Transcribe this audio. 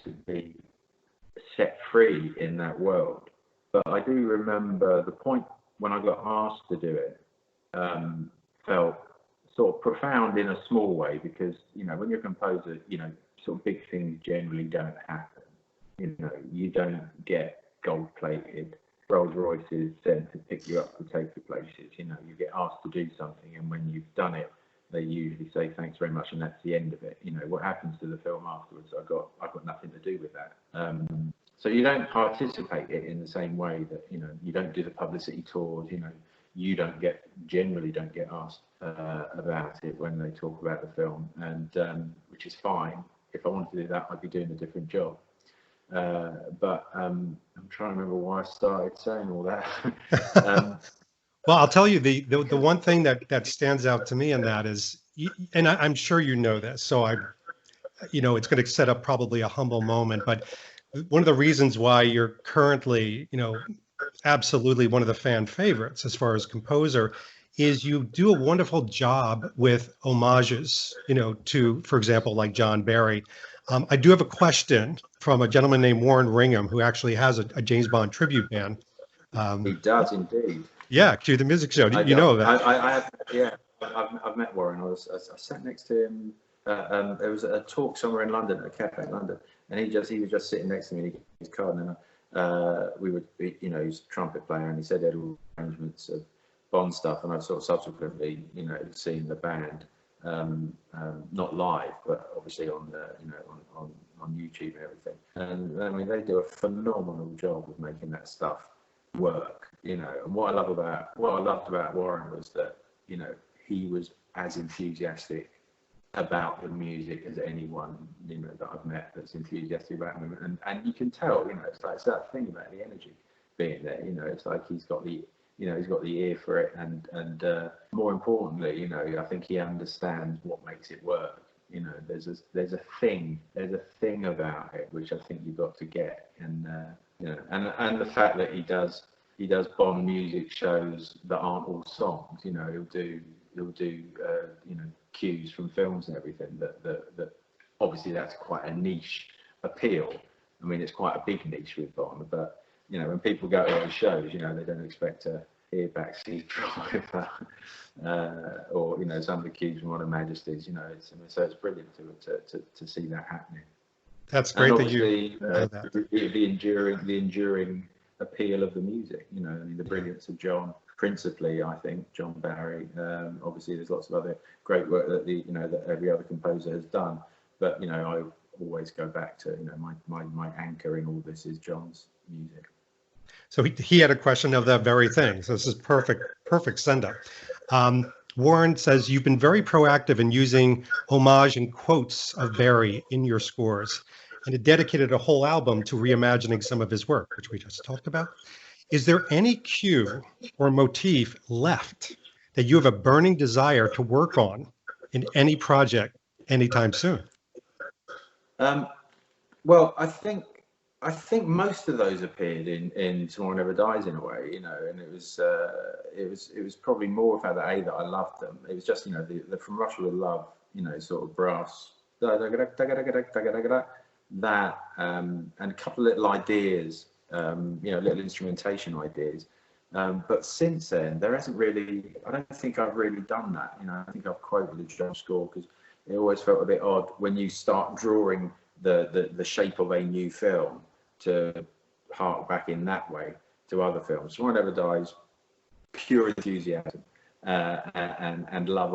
to be set free in that world. But I do remember the point when I got asked to do it, felt sort of profound in a small way, because, you know, when you're a composer, you know, sort of big things generally don't happen. You know, you don't get gold-plated Rolls Royces sent to pick you up to take you places. You know, you get asked to do something, and when you've done it, they usually say thanks very much, and that's the end of it. You know, what happens to the film afterwards, I've got nothing to do with that. So you don't participate in the same way that, you know, you don't do the publicity tours. You know, you generally don't get asked about it when they talk about the film, and which is fine. If I wanted to do that, I'd be doing a different job. But I'm trying to remember why I started saying all that. Well, I'll tell you, the one thing that stands out to me in that is, and I'm sure you know this, so you know, it's going to set up probably a humble moment, but one of the reasons why you're currently, you know, absolutely one of the fan favorites as far as composer is you do a wonderful job with homages, you know, to, for example, like John Barry. I do have a question from a gentleman named Warren Ringham, who actually has a James Bond tribute band. He does indeed. Yeah, Cue the Music Show. You know that? I have, yeah. I've met Warren. I sat next to him. There was a talk somewhere in London, a cafe in London, and he was just sitting next to me. And he gave his card, and we would, you know, he's a trumpet player, and he said he had all arrangements of Bond stuff, and I've sort of subsequently, you know, seen the band, not live, but obviously on the, you know, on YouTube and everything. And I mean, they do a phenomenal job of making that stuff work, you know. And what I loved about Warren was that, you know, he was as enthusiastic about the music as anyone, you know, that I've met that's enthusiastic about him. And you can tell, you know, it's that thing about the energy being there. You know, it's like he's got the ear for it, and more importantly, you know, I think he understands what makes it work. You know, there's a thing about it which I think you've got to get, and you know, and the fact that he does Bond music shows that aren't all songs. You know, he'll do you know, cues from films and everything. That obviously that's quite a niche appeal. I mean, it's quite a big niche with Bond, but you know, when people go to those shows, you know, they don't expect to hear Backseat Driver or, you know, some of the cues from One of Majesty's. You know, so it's brilliant to see that happening. That's great that you know that. The enduring appeal of the music. You know, I mean, the brilliance of John, principally, I think, John Barry. Obviously, there's lots of other great work that every other composer has done. But you know, I always go back to, you know, my anchor in all this is John's music. So he had a question of that very thing. So this is perfect send up. Warren says, you've been very proactive in using homage and quotes of Barry in your scores, and it dedicated a whole album to reimagining some of his work, which we just talked about. Is there any cue or motif left that you have a burning desire to work on in any project anytime soon? Well, I think most of those appeared in Tomorrow Never Dies, in a way, you know, and it was probably more about that that I loved them. It was just, you know, the From Russia with Love, you know, sort of brass, that, and a couple of little ideas, you know, little instrumentation ideas. But since then, there hasn't really, I don't think I've really done that. You know, I think I've quoted the drum score because it always felt a bit odd when you start drawing the shape of a new film to hark back in that way to other films. Tomorrow Never Dies, pure enthusiasm and love